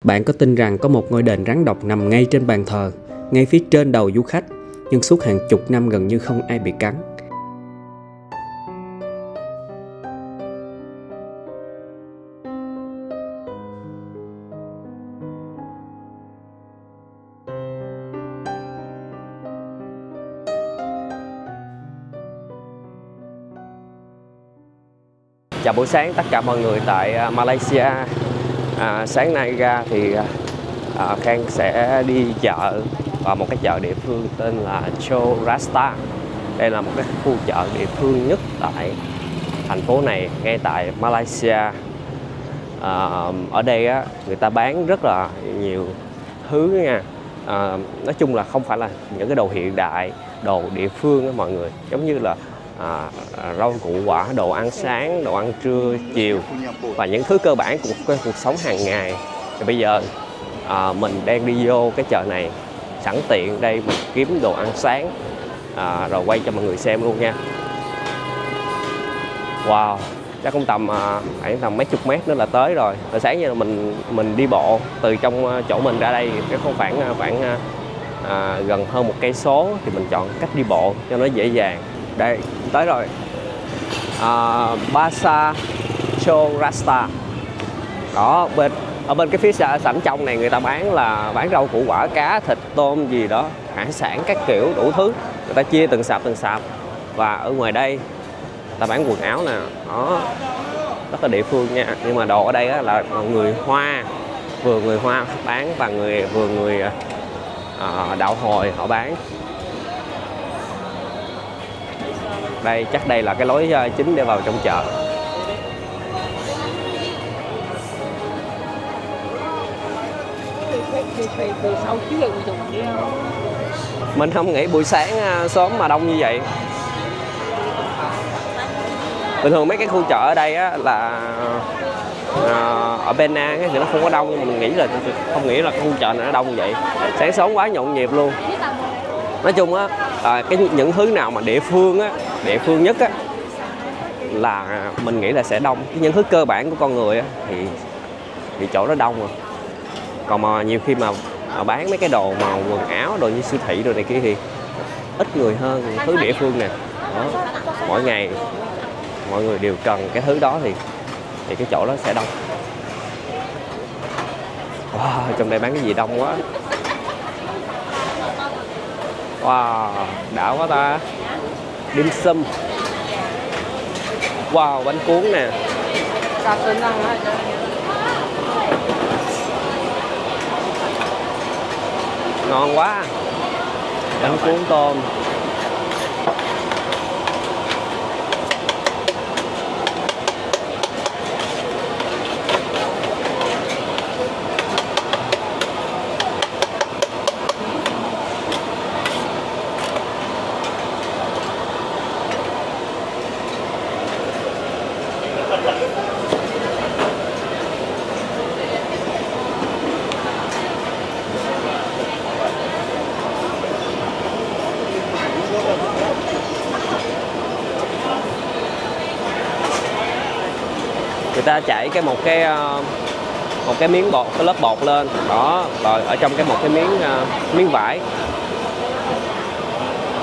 Bạn có tin rằng có một ngôi đền rắn độc nằm ngay trên bàn thờ, ngay phía trên đầu du khách, nhưng suốt hàng chục năm gần như không ai bị cắn? Chào buổi sáng tất cả mọi người tại Malaysia. Sáng nay ra thì Khang sẽ đi chợ vào một cái chợ địa phương tên là Chaurasta. Đây là một cái khu chợ địa phương nhất tại thành phố này, ngay tại Malaysia. Ở đây á, người ta bán rất là nhiều thứ nha. Nói chung là không phải là những cái đồ hiện đại, đồ địa phương đó mọi người, giống như là rau củ quả, đồ ăn sáng, đồ ăn trưa, chiều và những thứ cơ bản của cuộc sống hàng ngày. Thì bây giờ mình đang đi vô cái chợ này, sẵn tiện đây mình kiếm đồ ăn sáng rồi quay cho mọi người xem luôn nha. Wow, chắc cũng tầm mấy chục mét nữa là tới rồi. Hồi sáng giờ mình đi bộ từ trong chỗ mình ra đây cái khoảng gần hơn 1 cây số, thì mình chọn cách đi bộ cho nó dễ dàng. Đây, tới rồi. Pasar Chaurasta. Đó, ở bên cái phía sảnh trong này người ta bán rau củ quả, cá, thịt, tôm gì đó, hải sản các kiểu đủ thứ. Người ta chia từng sạp. Và ở ngoài đây người ta bán quần áo nè, đó, rất là địa phương nha. Nhưng mà đồ ở đây á, là người Hoa, vừa người Hoa bán và vừa người đạo Hồi họ bán. Đây, chắc đây là cái lối chính để vào trong chợ. Mình không nghĩ buổi sáng sớm mà đông như vậy. Bình thường mấy cái khu chợ ở đây á, là ở Penang thì nó không có đông, nhưng mà mình nghĩ là không nghĩ là cái khu chợ này nó đông như vậy. Sáng sớm quá nhộn nhịp luôn. Nói chung á, những thứ nào mà địa phương nhất á, là mình nghĩ là sẽ đông. Những thứ cơ bản của con người á, thì chỗ đó đông rồi. Còn mà nhiều khi mà bán mấy cái đồ mà quần áo, đồ như siêu thị đồ này kia thì ít người hơn những thứ địa phương nè. Đó, mỗi ngày mọi người đều cần cái thứ đó thì cái chỗ đó sẽ đông. Wow, trong đây bán cái gì đông quá. Wow, đã quá ta. Dim sum. Wow, bánh cuốn nè. Ngon quá. Bánh cuốn tôm. Người ta chảy một cái miếng bột, cái lớp bột lên đó, rồi ở trong một cái miếng vải.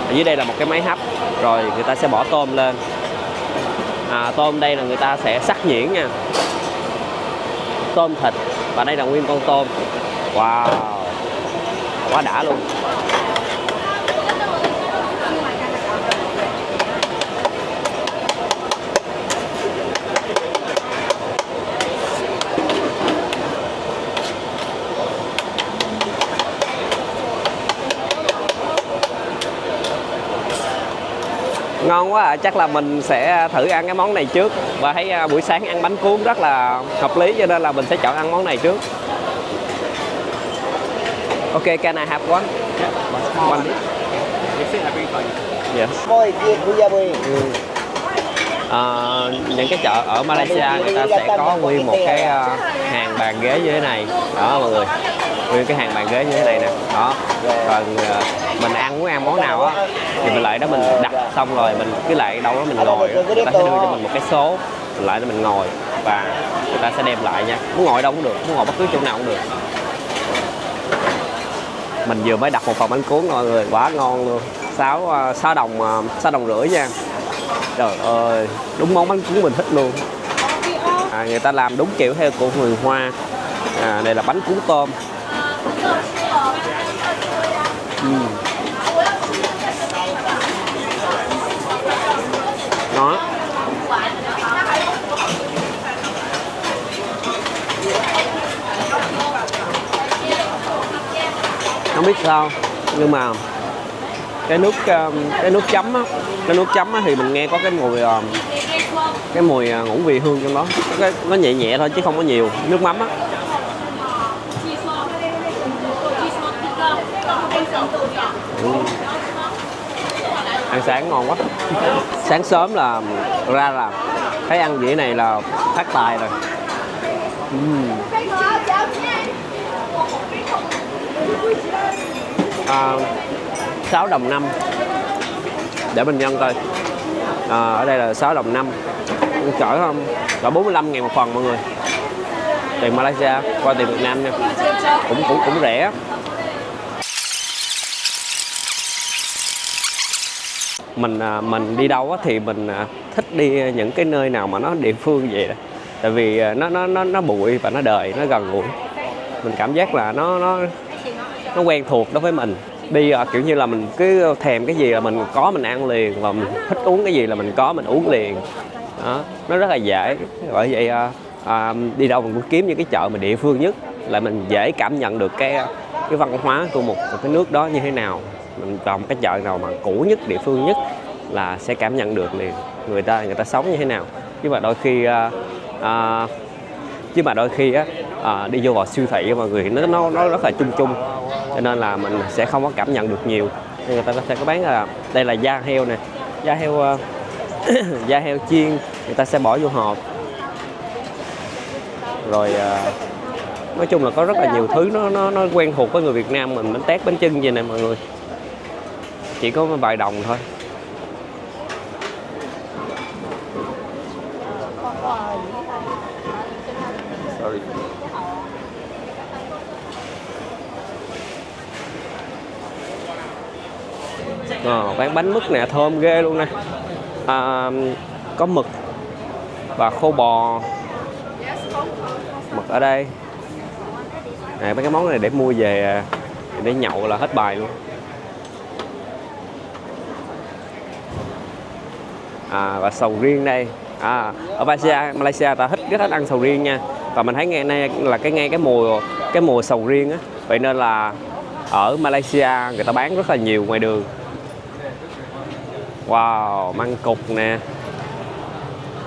Ở dưới đây là một cái máy hấp, rồi người ta sẽ bỏ tôm lên. Tôm đây là người ta sẽ sắc nhuyễn nha, tôm thịt, và đây là nguyên con tôm. Wow, quá đã luôn. Ngon quá à. Chắc là mình sẽ thử ăn cái món này trước. Và thấy buổi sáng ăn bánh cuốn rất là hợp lý, cho nên là mình sẽ chọn ăn món này trước. Ok, can I have one? One. Yes. Những cái chợ ở Malaysia người ta sẽ có nguyên một cái hàng bàn ghế như thế này. Đó mọi người, nguyên cái hàng bàn ghế như thế này nè. Đó, rồi mình muốn ăn món nào á thì mình lại đó mình đặt, xong rồi mình cứ lại đâu đó mình ngồi, người ta sẽ đưa cho mình một cái số, mình lại đó mình ngồi. và người ta sẽ đem lại nha. Muốn ngồi đâu cũng được, muốn ngồi bất cứ chỗ nào cũng được. Mình vừa mới đặt một phần bánh cuốn mọi người, quá ngon luôn. 6 đồng rưỡi nha. Trời ơi, đúng món bánh cuốn mình thích luôn. Người ta làm đúng kiểu theo của người Hoa. Đây là bánh cuốn tôm. Đó. Không biết sao nhưng mà cái nước chấm á, thì mình nghe có cái mùi ngũ vị hương trong đó, nó nhẹ nhẹ thôi chứ không có nhiều nước mắm á. Ăn sáng ngon quá. Sáng sớm là ra là thấy ăn dĩa này là phát tài rồi. 6 đồng 5. Để mình nhân coi. Ở đây là 6 đồng 5. Cỡ không? Cỡ 45.000 một phần mọi người. Tiền Malaysia qua tiền Việt Nam nha. Cũng rẻ. Mình đi đâu thì mình thích đi những cái nơi nào mà nó địa phương vậy đó. Tại vì nó bụi và nó đời, nó gần gũi. Mình cảm giác là nó quen thuộc đối với mình. Đi kiểu như là mình cứ thèm cái gì là mình có mình ăn liền, và mình thích uống cái gì là mình có mình uống liền. Đó, nó rất là dễ. Bởi vậy đi đâu mình cũng kiếm những cái chợ mà địa phương nhất, là mình dễ cảm nhận được cái văn hóa của một cái nước đó như thế nào. Mình vào một cái chợ nào mà cũ nhất, địa phương nhất là sẽ cảm nhận được liền người ta sống như thế nào. Nhưng mà đôi khi đi vô vào siêu thị mọi người nó rất là chung, cho nên là mình sẽ không có cảm nhận được nhiều. Người ta sẽ có bán là đây là da heo nè, da heo chiên, người ta sẽ bỏ vô hộp. Rồi nói chung là có rất là nhiều thứ nó quen thuộc với người Việt Nam mình. Bánh tét, bánh chưng gì nè mọi người, chỉ có vài đồng thôi. Sorry. Bán bánh mứt nè, thơm ghê luôn nè. Có mực và khô bò. Mực ở đây. Mấy cái món này để mua về để nhậu là hết bài luôn. Và sầu riêng đây. Ở Malaysia ta rất thích ăn sầu riêng nha. Và mình thấy ngay là cái mùa sầu riêng á. Vậy nên là ở Malaysia người ta bán rất là nhiều ngoài đường. Wow, măng cục nè.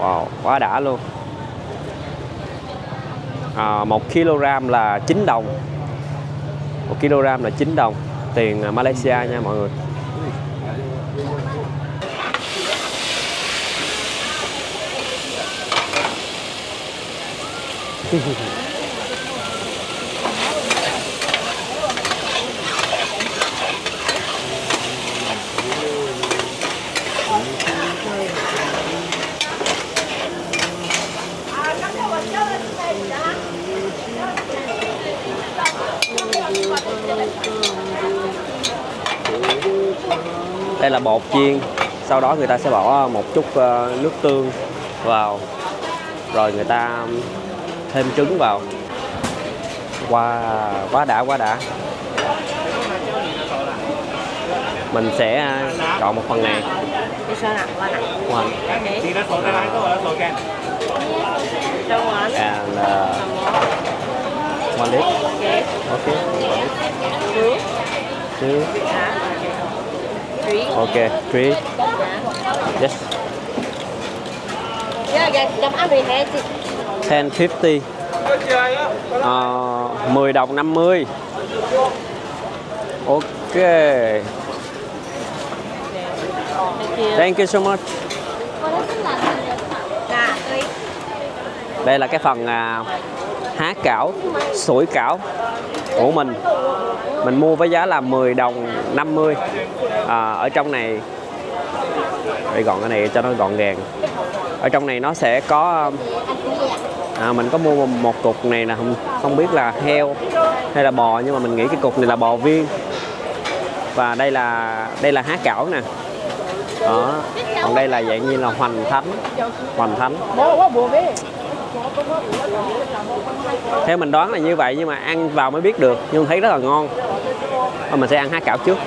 Wow, quá đã luôn. 1 kg là 9 đồng. 1 kg là 9 đồng tiền Malaysia nha mọi người. Đây là bột chiên, sau đó người ta sẽ bỏ một chút nước tương vào, rồi người ta thêm trứng vào. Wow, quá đã. Mình sẽ chọn một phần này. Wow. And one lít. Okay. Two. Okay, 3. Yes. 10.50. 10 đồng 50. Ok. Thank you so much. Đây là cái phần há cảo, sủi cảo của mình. Mình mua với giá là 10 đồng 50. Ở trong này, để gọn cái này cho nó gọn gàng. Ở trong này nó sẽ có Mình có mua một cục này là không biết là heo hay là bò, nhưng mà mình nghĩ cái cục này là bò viên. Và đây là há cảo nè. Đó. Còn đây là dạng như là hoành thánh. Theo mình đoán là như vậy, nhưng mà ăn vào mới biết được, nhưng thấy rất là ngon. Mình sẽ ăn há cảo trước.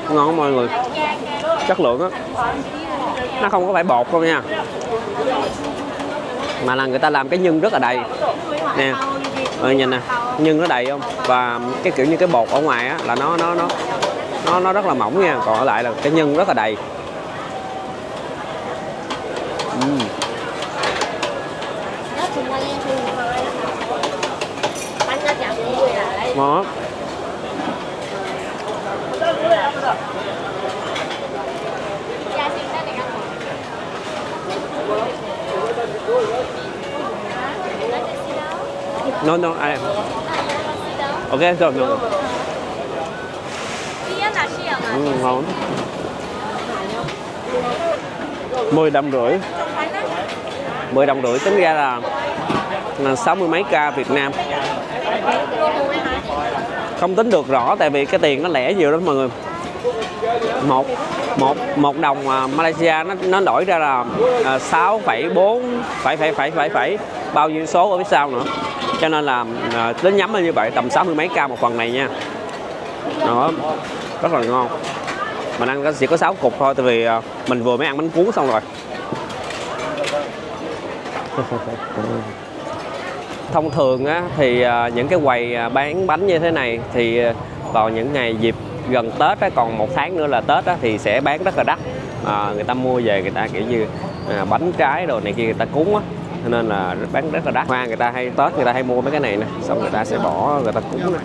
Ngon mọi người, chất lượng á, nó không có phải bột đâu nha, mà là người ta làm cái nhân rất là đầy nè. Nhìn nè, nhân nó đầy không, và cái kiểu như cái bột ở ngoài á là nó rất là mỏng nha, còn ở lại là cái nhân rất là đầy. Ngon. No, I am. Okay, rồi. Ngon. 10 đồng rưỡi. 10 đồng rưỡi tính ra là 60 mấy ca Việt Nam. Không tính được rõ tại vì cái tiền nó lẻ nhiều lắm mọi người. Một đồng Malaysia nó đổi ra là 6,4 phải bao nhiêu số ở phía sau nữa, cho nên là tính nhắm là như vậy, tầm 60 mấy ca một phần này nha. Đó, rất là ngon. Mình ăn chỉ có 6 cục thôi, tại vì mình vừa mới ăn bánh cuốn xong rồi. Thông thường á, thì những cái quầy bán bánh như thế này thì vào những ngày dịp gần Tết á, còn 1 tháng nữa là Tết á, thì sẽ bán rất là đắt. Người ta mua về người ta kiểu như bánh trái đồ này kia người ta cúng á, cho nên là bán rất là đắt. Hoa người ta hay Tết người ta hay mua mấy cái này nè, xong người ta sẽ bỏ người ta cúng nè.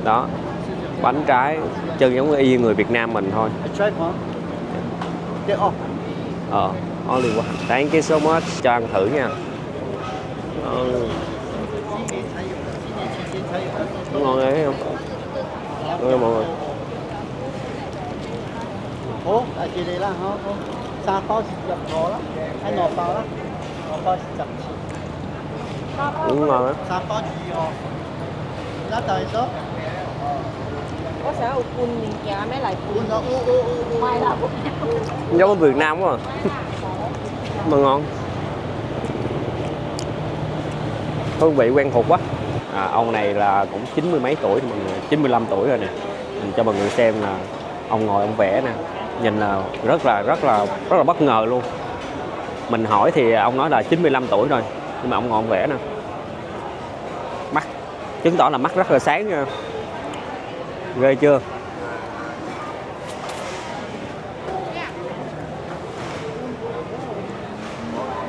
Đó, bánh trái chân giống y người Việt Nam mình thôi. Only one. Thank you so much. Cho ăn thử nha. Ngon đấy thấy không? Đúng mọi người. Hố, tại chị đây là hố. Sa to dập khó lắm. Hay nọ to lắm. Nọ to dập chi. Đúng ngon á. Sa to gì hả? Giá tài số. Có sẽ quân mình kìa mấy lại Quân đó mai là Giống ở Việt Nam quá à. Mà ngon. Hương vị quen thuộc quá. Ông này là cũng 90 mấy tuổi, mọi người, 95 tuổi rồi nè. Mình cho mọi người xem là ông ngồi ông vẽ nè, nhìn là rất là bất ngờ luôn. Mình hỏi thì ông nói là 95 tuổi rồi, nhưng mà ông ngồi ông vẽ nè. Mắt chứng tỏ là mắt rất là sáng nha. Ghê chưa?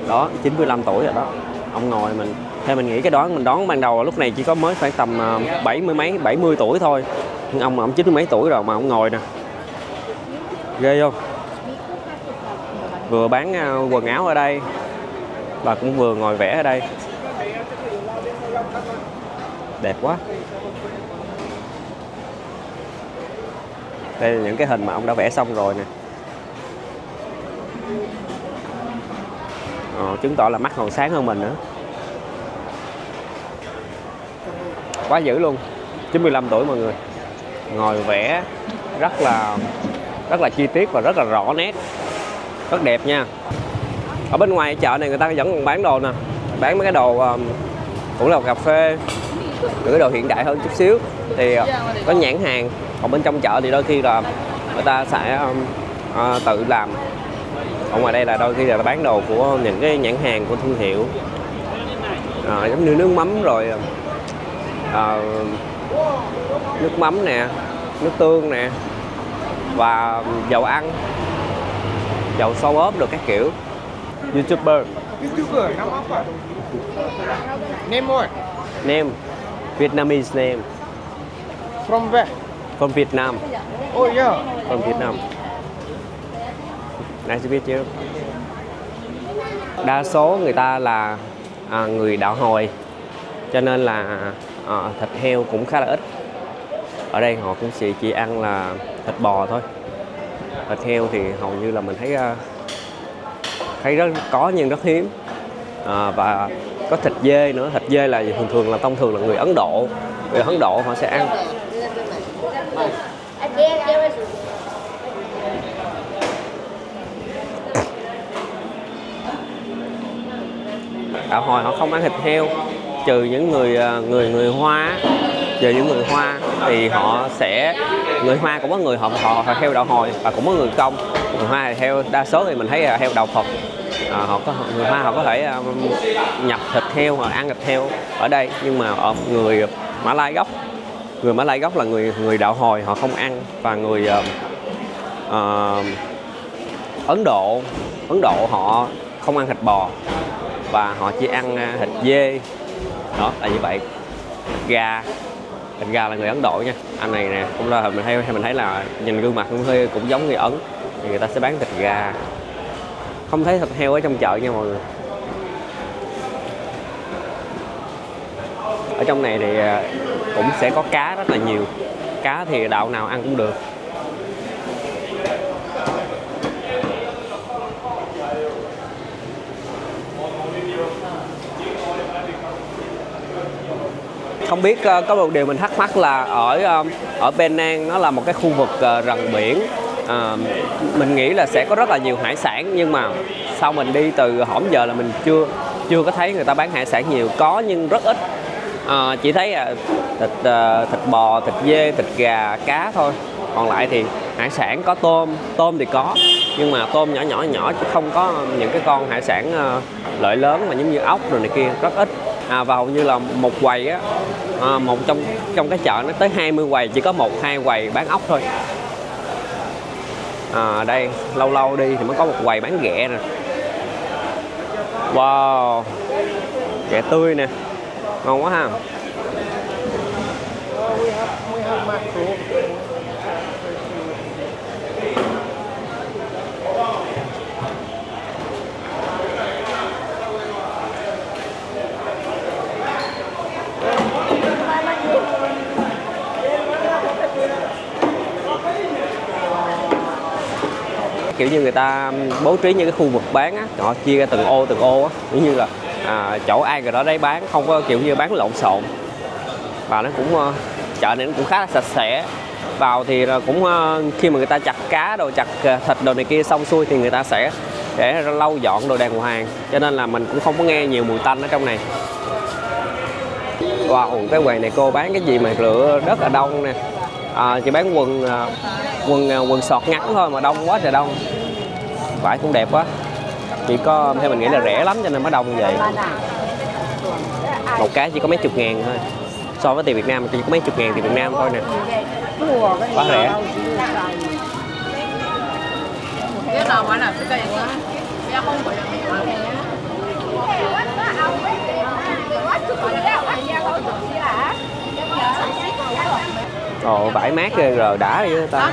Đó, 95 tuổi rồi đó. Ông ngồi theo mình nghĩ cái mình đoán ban đầu lúc này chỉ có mới phải tầm 70 tuổi thôi. Nhưng ông 90 mấy tuổi rồi mà ông ngồi nè. Ghê không? Vừa bán quần áo ở đây và cũng vừa ngồi vẽ ở đây. Đẹp quá. Đây là những cái hình mà ông đã vẽ xong rồi nè. Chứng tỏ là mắt còn sáng hơn mình nữa. Quá dữ luôn. 95 tuổi mọi người. Ngồi vẽ rất là chi tiết và rất là rõ nét. Rất đẹp nha. Ở bên ngoài chợ này người ta vẫn còn bán đồ nè. Bán mấy cái đồ cũng là cà phê, những cái đồ hiện đại hơn chút xíu thì có nhãn hàng. Còn bên trong chợ thì đôi khi là người ta sẽ tự làm. Ở ngoài đây là đôi khi là bán đồ của những cái nhãn hàng của thương hiệu, giống như nước mắm rồi nước mắm nè, nước tương nè, và dầu ăn, dầu xâu ốp được các kiểu. YouTuber. Name more. Name. Vietnamese name. From where? From Vietnam. Oh yeah. From Vietnam. Nice to meet you. Đa số người ta là người đạo Hồi, cho nên là thịt heo cũng khá là ít. Ở đây họ cũng chỉ ăn là thịt bò thôi. Thịt heo thì hầu như là mình thấy rất có nhưng rất hiếm. Và có thịt dê nữa. Thịt dê là thường là thông thường là người Ấn Độ. Người Ấn Độ họ sẽ ăn. Đạo Hồi họ không ăn thịt heo, trừ những người Hoa. Trừ những người Hoa thì họ sẽ, người Hoa cũng có người họ theo đạo Hồi và cũng có người Công. Người Hoa thì theo đa số thì mình thấy là theo đạo Phật. Người Hoa họ có thể nhập thịt heo hoặc ăn thịt heo ở đây, nhưng mà ở người Mã Lai gốc là người đạo Hồi họ không ăn, và người Ấn Độ họ không ăn thịt bò và họ chỉ ăn thịt dê. Đó là như vậy. Thịt gà là người Ấn Độ nha. Anh này nè cũng là mình thấy là nhìn gương mặt cũng giống người Ấn, thì người ta sẽ bán thịt gà. Không thấy thịt heo ở trong chợ nha mọi người. Ở trong này thì cũng sẽ có cá rất là nhiều. Cá thì đạo nào ăn cũng được. Không biết có một điều mình thắc mắc là ở Penang nó là một cái khu vực rần biển. Mình nghĩ là sẽ có rất là nhiều hải sản, nhưng mà sau mình đi từ hổm giờ là mình chưa có thấy người ta bán hải sản nhiều. Có nhưng rất ít. Chỉ thấy thịt bò, thịt dê, thịt gà, cá thôi. Còn lại thì hải sản có tôm thì có, nhưng mà tôm nhỏ chứ không có những cái con hải sản lợi lớn mà giống như ốc rồi này kia, rất ít. Và hầu như là một quầy á, một trong cái chợ nó tới 20 quầy, chỉ có 1-2 quầy bán ốc thôi. Đây lâu đi thì mới có một quầy bán ghẹ nè. Wow, ghẹ tươi nè, ngon quá ha. Kiểu như người ta bố trí những cái khu vực bán á, họ chia ra từng ô á, giống như là chỗ ai rồi đó đấy bán, không có kiểu như bán lộn xộn. Và nó cũng chợ này nó cũng khá là sạch sẽ. Vào thì cũng khi mà người ta chặt cá đồ, chặt thịt đồ này kia xong xuôi thì người ta sẽ để lau dọn đồ đàng hoàng, cho nên là mình cũng không có nghe nhiều mùi tanh ở trong này. Wow, cái quầy này cô bán cái gì mà lựa rất là đông nè. Chị bán quần sọt ngắn thôi mà đông quá trời đông. Vải cũng đẹp quá. Chỉ có theo mình nghĩ là rẻ lắm cho nên mới đông như vậy. Một cái chỉ có mấy chục ngàn thôi. So với tiền Việt Nam chỉ có mấy chục ngàn tiền Việt Nam thôi nè. Quá rẻ. Ồ, vải mát ghê rồi, đã vậy ta.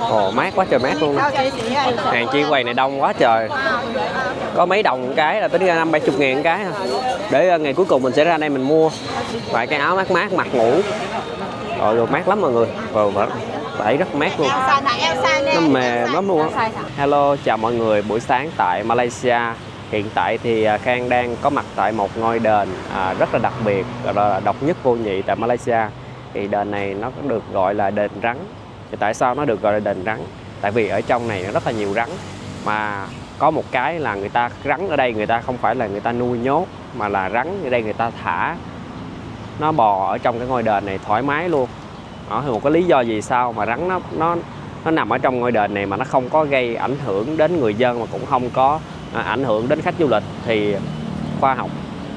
Ồ, mát quá trời mát luôn. Hàng chi quầy này đông quá trời. Có mấy đồng một cái là tính ra 50-70 ngàn một cái. Để ngày cuối cùng mình sẽ ra đây mình mua vài cái áo mát mặc ngủ. Rồi mát lắm mọi người. Vải rất mát luôn. Nó mềm lắm luôn á. Hello, chào mọi người buổi sáng tại Malaysia. Hiện tại thì Khang đang có mặt tại một ngôi đền rất là đặc biệt, là độc nhất vô nhị tại Malaysia. Thì đền này nó được gọi là đền rắn. Thì tại sao nó được gọi là đền rắn? Tại vì ở trong này nó rất là nhiều rắn. Mà có một cái là rắn ở đây người ta không phải là người ta nuôi nhốt, mà là rắn ở đây người ta thả nó bò ở trong cái ngôi đền này thoải mái luôn. Đó thì một cái lý do gì sao mà rắn nó nằm ở trong ngôi đền này mà nó không có gây ảnh hưởng đến người dân, mà cũng không có ảnh hưởng đến khách du lịch, thì khoa học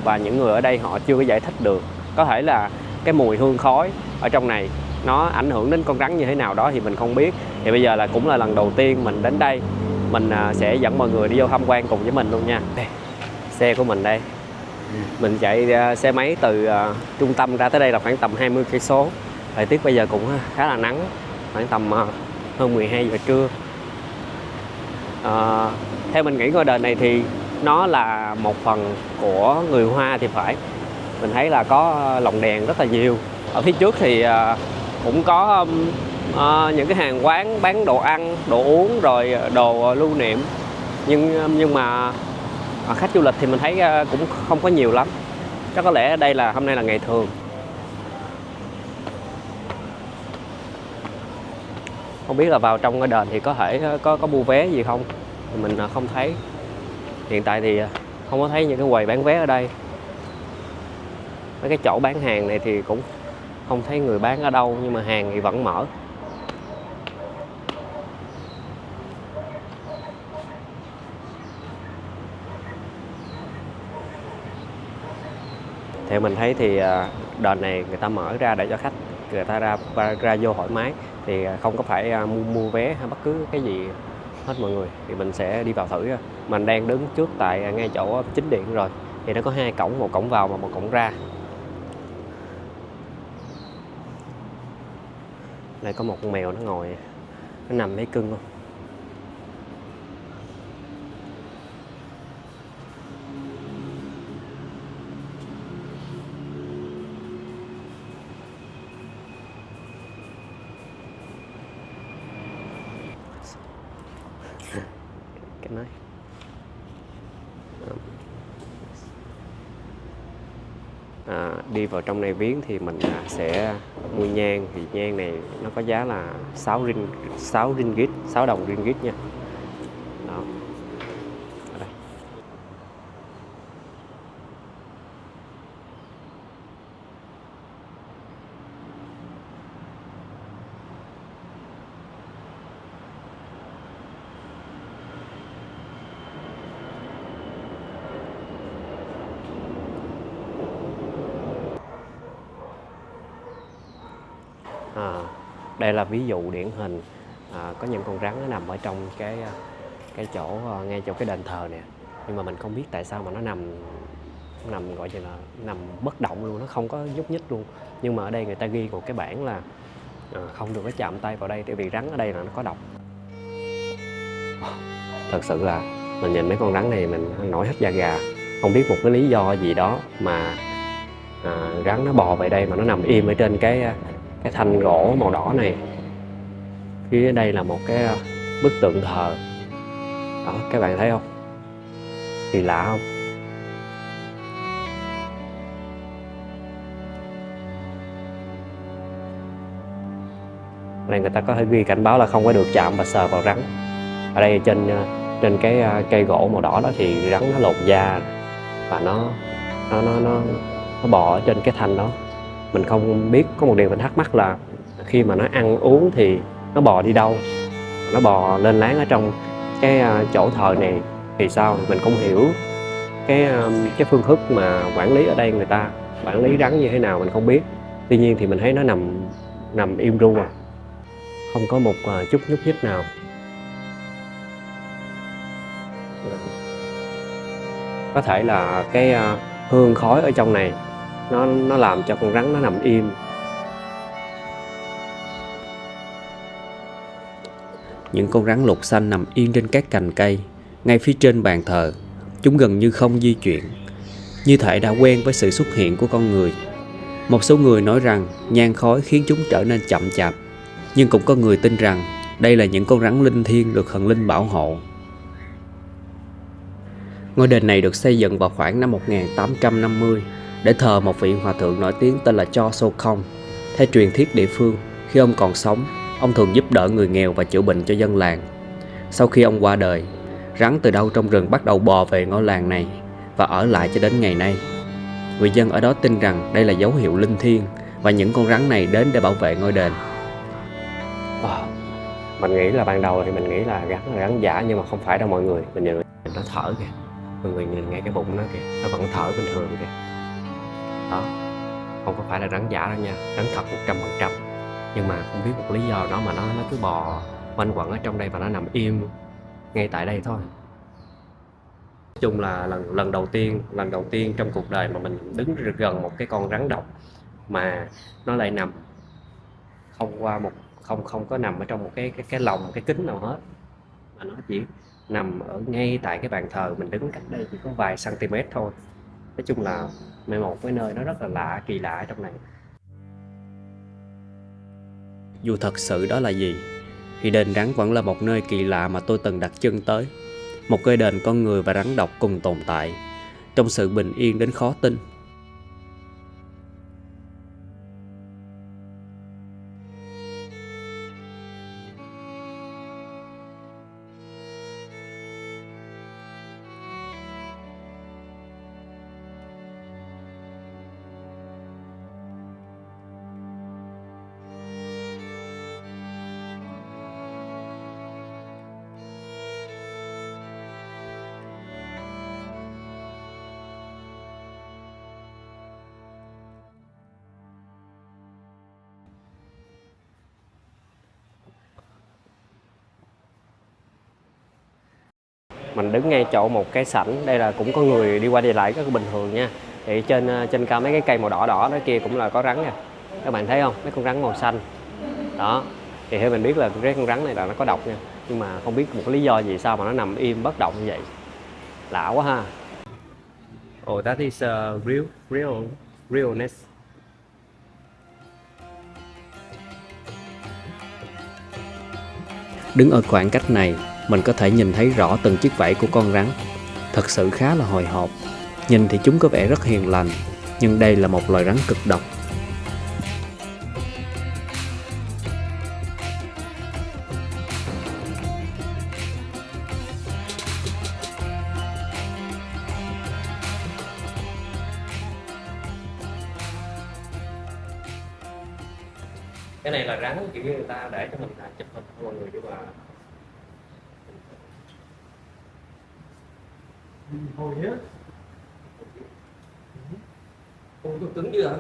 và những người ở đây họ chưa có giải thích được. Có thể là cái mùi hương khói ở trong này nó ảnh hưởng đến con rắn như thế nào đó thì mình không biết. Thì bây giờ là cũng là lần đầu tiên mình đến đây, mình sẽ dẫn mọi người đi vô tham quan cùng với mình luôn nha. Đây, xe của mình đây. Mình chạy xe máy từ trung tâm ra tới đây là khoảng tầm 20 cây số. Thời tiết bây giờ cũng khá là nắng, khoảng tầm hơn 12 giờ trưa. Theo mình nghĩ ngôi đền này thì nó là một phần của người Hoa thì phải. Mình thấy là có lồng đèn rất là nhiều. Ở phía trước thì cũng có những cái hàng quán bán đồ ăn, đồ uống rồi đồ lưu niệm. Nhưng mà khách du lịch thì mình thấy cũng không có nhiều lắm. Chắc có lẽ đây là hôm nay là ngày thường. Không biết là vào trong cái đền thì có thể có mua vé gì không, mình không thấy. Hiện tại thì không có thấy những cái quầy bán vé ở đây. Mấy cái chỗ bán hàng này thì cũng không thấy người bán ở đâu, nhưng mà hàng thì vẫn mở. Theo mình thấy thì đền này người ta mở ra để cho khách người ta ra vô thoải mái, thì không có phải mua vé hay bất cứ cái gì hết mọi người. Thì mình sẽ đi vào thử. Mình đang đứng trước tại ngay chỗ chính điện rồi, thì nó có 2 cổng, một cổng vào và một cổng ra. Đây có một con mèo nó ngồi, nó nằm lấy cưng luôn. Cái này đi vào trong này viếng thì mình sẽ mua nhang. Thì nhang này nó có giá là 6 ringgit, 6 đồng ringgit nha. Đó. Ở đây. Đây là ví dụ điển hình. Có những con rắn nó nằm ở trong cái chỗ ngay chỗ cái đền thờ nè, nhưng mà mình không biết tại sao mà nó nằm gọi là nằm bất động luôn, nó không có nhúc nhích luôn. Nhưng mà ở đây người ta ghi một cái bảng là không được có chạm tay vào đây, tại vì rắn ở đây là nó có độc. Thật sự là mình nhìn mấy con rắn này mình nổi hết da gà. Không biết một cái lý do gì đó mà rắn nó bò về đây mà nó nằm im ở trên cái thanh gỗ màu đỏ này. Phía đây là một cái bức tượng thờ. Đó, các bạn thấy không? Kỳ lạ không? Đây người ta có thể ghi cảnh báo là không có được chạm và sờ vào rắn. Ở đây trên cái cây gỗ màu đỏ đó thì rắn nó lột da và nó bò ở trên cái thanh đó. Mình không biết, có một điều mình thắc mắc là khi mà nó ăn uống thì nó bò đi đâu? Nó bò lên láng ở trong cái chỗ thờ này thì sao? Mình không hiểu cái phương thức mà quản lý ở đây, người ta quản lý rắn như thế nào mình không biết. Tuy nhiên thì mình thấy nó nằm im ru không có một chút nhúc nhích nào. Có thể là cái hương khói ở trong này nó làm cho con rắn nó nằm im. Những con rắn lục xanh nằm yên trên các cành cây ngay phía trên bàn thờ. Chúng gần như không di chuyển, như thể đã quen với sự xuất hiện của con người. Một số người nói rằng nhang khói khiến chúng trở nên chậm chạp, nhưng cũng có người tin rằng đây là những con rắn linh thiêng được thần linh bảo hộ. Ngôi đền này được xây dựng vào khoảng năm 1850 để thờ một vị hòa thượng nổi tiếng tên là Cho Sô Công. Theo truyền thuyết địa phương, khi ông còn sống, ông thường giúp đỡ người nghèo và chữa bệnh cho dân làng. Sau khi ông qua đời, rắn từ đâu trong rừng bắt đầu bò về ngôi làng này và ở lại cho đến ngày nay. Người dân ở đó tin rằng đây là dấu hiệu linh thiêng và những con rắn này đến để bảo vệ ngôi đền. Mình nghĩ là ban đầu thì mình nghĩ là rắn giả, nhưng mà không phải đâu mọi người. Mình nhìn nó thở kìa, mọi người nhìn ngay cái bụng nó kìa, nó vẫn thở bình thường kìa. Đó, không có phải là rắn giả đâu nha, rắn thật 100%. Nhưng mà không biết một lý do đó mà nó cứ bò quanh quẩn ở trong đây và nó nằm im ngay tại đây thôi. Nói chung là lần đầu tiên trong cuộc đời mà mình đứng gần một cái con rắn độc mà nó lại nằm không không có nằm ở trong một cái lồng, cái kính nào hết, mà nó chỉ nằm ở ngay tại cái bàn thờ mình đứng cách đây chỉ có vài cm thôi. Nói chung là một cái nơi nó rất là lạ, kỳ lạ ở trong này. Dù thật sự đó là gì, thì đền rắn vẫn là một nơi kỳ lạ mà tôi từng đặt chân tới. Một ngôi đền con người và rắn độc cùng tồn tại, trong sự bình yên đến khó tin. Mình đứng ngay chỗ một cái sảnh, đây là cũng có người đi qua đi lại rất là bình thường nha. Thì trên cao mấy cái cây màu đỏ đỏ đó kia cũng là có rắn nha. Các bạn thấy không? Mấy con rắn màu xanh. Đó. Thì theo mình biết là cái con rắn này là nó có độc nha. Nhưng mà không biết một cái lý do gì sao mà nó nằm im bất động như vậy. Lạ quá ha. Oh, that is a real nest. Đứng ở khoảng cách này, mình có thể nhìn thấy rõ từng chiếc vảy của con rắn. Thật sự khá là hồi hộp. Nhìn thì chúng có vẻ rất hiền lành, nhưng đây là một loài rắn cực độc. Cái này là rắn kiểu như người ta để cho mình chụp hình mọi người, nhưng mà Hồi á. không có cứng chưa hả?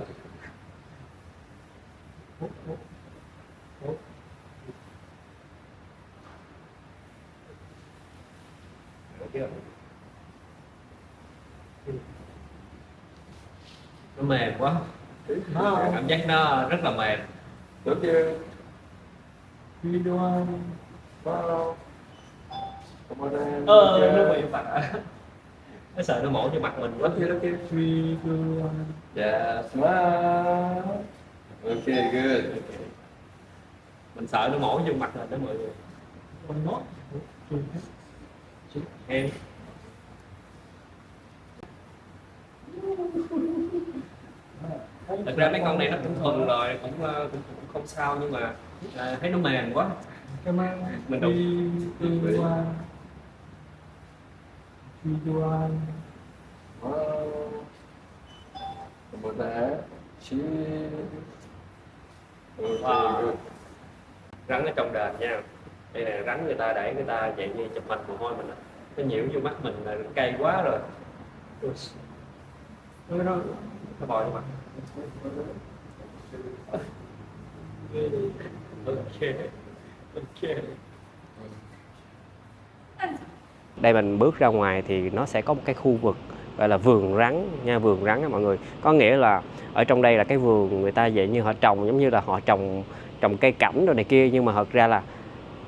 Nó mềm quá, cảm giác nó rất là mềm. Đúng chưa? Đi đâu? Wow. Nó bị phạt. Nó sợ nó mổ cho mặt mình quá. Yeah, smile. Okay, good. Mình sợ nó mổ vô mặt mình đó mọi người. Em thật ra mấy con này nó cũng thuần rồi, cũng không sao, nhưng mà thấy nó mềm quá. Mình đụng. Rắn ở trong đền nha. Đây là rắn người ta để người ta dạng như chụp mạch mồ hôi mình, nó nhiễu vô mắt mình là cay quá rồi. Nó bò vô mặt. Ok. Đây mình bước ra ngoài thì nó sẽ có một cái khu vực gọi là vườn rắn nha, vườn rắn đó mọi người. Có nghĩa là ở trong đây là cái vườn người ta vậy như họ trồng, giống như là họ trồng cây cảnh rồi này kia, nhưng mà thật ra là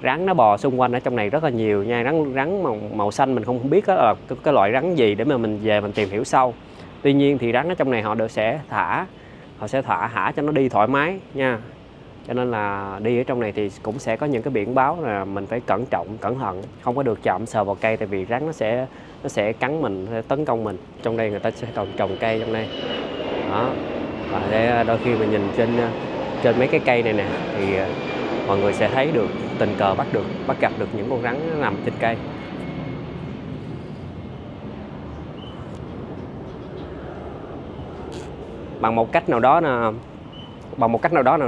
rắn nó bò xung quanh ở trong này rất là nhiều nha. Rắn màu xanh mình không biết đó là cái loại rắn gì để mà mình về mình tìm hiểu sau. Tuy nhiên thì rắn ở trong này họ sẽ thả cho nó đi thoải mái nha. Cho nên là đi ở trong này thì cũng sẽ có những cái biển báo là mình phải cẩn thận, không có được chạm sờ vào cây, tại vì rắn nó sẽ cắn mình, sẽ tấn công mình. Trong đây người ta sẽ trồng cây trong đây. Đó. Và để đôi khi mình nhìn trên mấy cái cây này nè thì mọi người sẽ thấy được, tình cờ bắt gặp được những con rắn nằm trên cây. Bằng một cách nào đó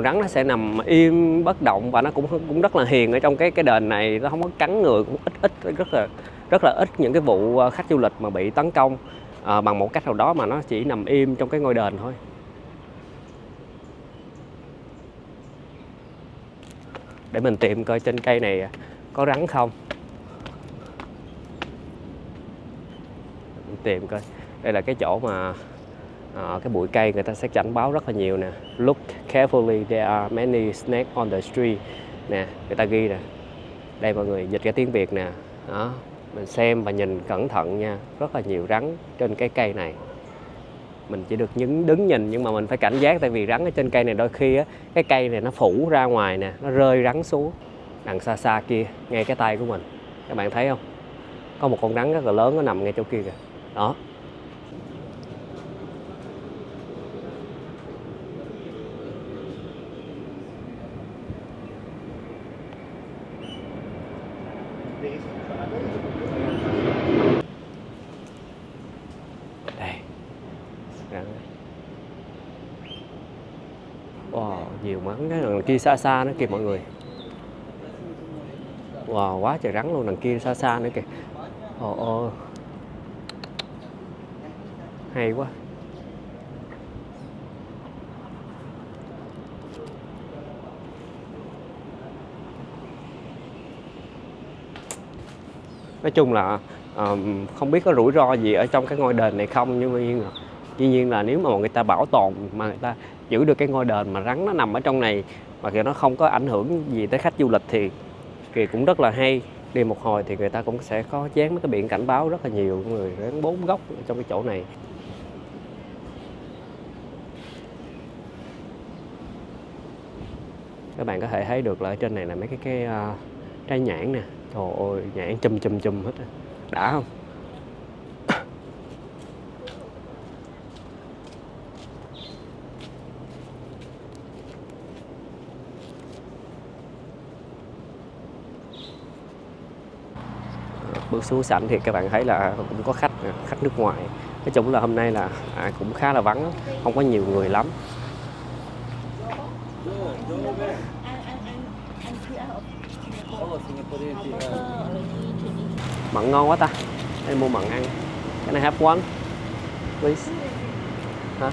rắn nó sẽ nằm im bất động, và nó cũng rất là hiền ở trong cái đền này. Nó không có cắn người, cũng rất là ít những cái vụ khách du lịch mà bị tấn công bằng một cách nào đó, mà nó chỉ nằm im trong cái ngôi đền thôi. Để mình tìm coi trên cây này có rắn không. Mình tìm coi. Đây là cái chỗ mà cái bụi cây người ta sẽ cảnh báo rất là nhiều nè. Look carefully, there are many snakes on the street. Nè, người ta ghi nè. Đây mọi người, dịch ra tiếng Việt nè. Đó, mình xem và nhìn cẩn thận nha. Rất là nhiều rắn trên cái cây này. Mình chỉ được đứng nhìn nhưng mà mình phải cảnh giác, tại vì rắn ở trên cây này đôi khi á, cái cây này nó phủ ra ngoài nè, nó rơi rắn xuống. Đằng xa xa kia, ngay cái tay của mình. Các bạn thấy không? Có một con rắn rất là lớn nó nằm ngay chỗ kia kìa. Đó. Đây. Rắn. Wow, nhiều mắm cái đằng kia xa xa nữa kìa mọi người. Wow, quá trời rắn luôn, đằng kia xa xa nữa kìa. Hay quá. Nói chung là không biết có rủi ro gì ở trong cái ngôi đền này không, nhưng mà tuy nhiên là nếu mà người ta bảo tồn mà người ta giữ được cái ngôi đền mà rắn nó nằm ở trong này mà kìa nó không có ảnh hưởng gì tới khách du lịch thì cũng rất là hay. Đi một hồi thì người ta cũng sẽ có dán mấy cái biển cảnh báo rất là nhiều người, rắn 4 góc ở trong cái chỗ này. Các bạn có thể thấy được là ở trên này là mấy cái trái nhãn nè. Trời ơi, nhãn chùm hết. Đã không? Bước xuống sảnh thì các bạn thấy là cũng có khách nước ngoài. Nói chung là hôm nay là cũng khá là vắng, không có nhiều người lắm. Mận ngon quá ta. Em mua mận ăn. Can I have one, please? Hả?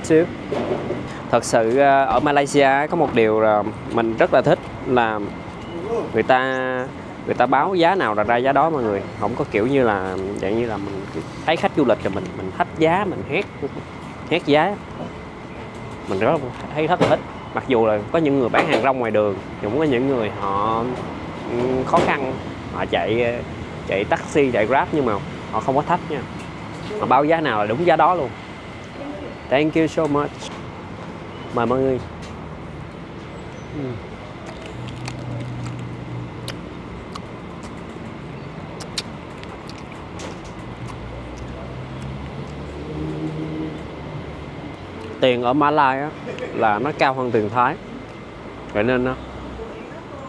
Two. Thật sự ở Malaysia có một điều là mình rất là thích là người ta báo giá nào là ra giá đó mọi người, không có kiểu như là dạng như là mình thấy khách du lịch rồi mình thách giá, mình hét giá. Mình thấy rất là thích. Mặc dù là có những người bán hàng rong ngoài đường, cũng có những người họ khó khăn, họ chạy taxi, chạy Grab nhưng mà họ không có thách nha. Họ báo giá nào là đúng giá đó luôn. Thank you so much. Mời mọi người. Tiền ở Mã Lai á, là nó cao hơn tiền Thái. Vậy nên á,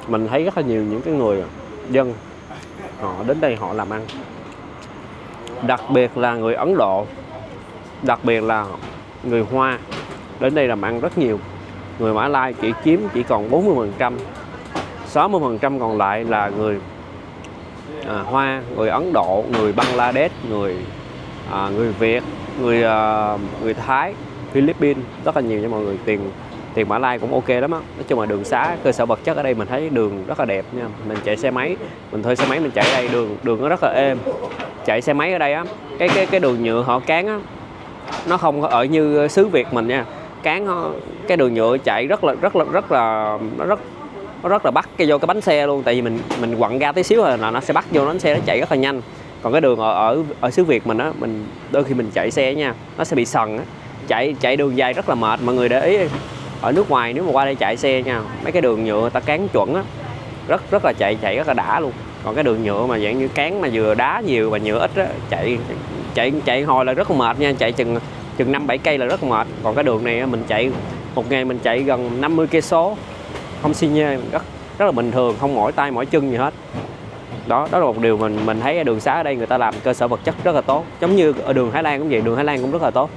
mình thấy rất là nhiều những cái người dân họ đến đây họ làm ăn. Đặc biệt là người Ấn Độ, đặc biệt là người Hoa đến đây làm ăn rất nhiều. Người Mã Lai chỉ còn 40%, 60% còn lại là người Hoa, người Ấn Độ, người Bangladesh, người Việt, người Thái, Philippines, rất là nhiều nha mọi người. Tiền Mã Lai cũng ok lắm á. Nói chung là đường xá, cơ sở vật chất ở đây mình thấy đường rất là đẹp nha. Mình chạy xe máy, mình thuê xe máy mình chạy ở đây, đường nó rất là êm. Chạy xe máy ở đây á, cái đường nhựa họ cán á, nó không có ở như xứ Việt mình nha. Cái đường nhựa chạy rất là bắt vô cái bánh xe luôn, tại vì mình quặn ga tí xíu là nó sẽ bắt vô bánh xe, nó chạy rất là nhanh. Còn cái đường ở xứ Việt mình á, mình đôi khi mình chạy xe nha, nó sẽ bị sần á. Chạy đường dài rất là mệt. Mọi người để ý ở nước ngoài nếu mà qua đây chạy xe nha, mấy cái đường nhựa ta cán chuẩn á, rất là chạy rất là đã luôn. Còn cái đường nhựa mà dạng như cán mà vừa đá nhiều và nhựa ít á, chạy hồi là rất là mệt nha, chạy chừng 5-7 cây là rất là mệt. Còn cái đường này á, mình chạy một ngày mình chạy gần 50 cây số không xi nhê, rất là bình thường, không mỏi tay mỏi chân gì hết. Đó là một điều mình thấy ở đường xá ở đây người ta làm cơ sở vật chất rất là tốt. Giống như ở đường Thái Lan cũng vậy, đường Thái Lan cũng rất là tốt.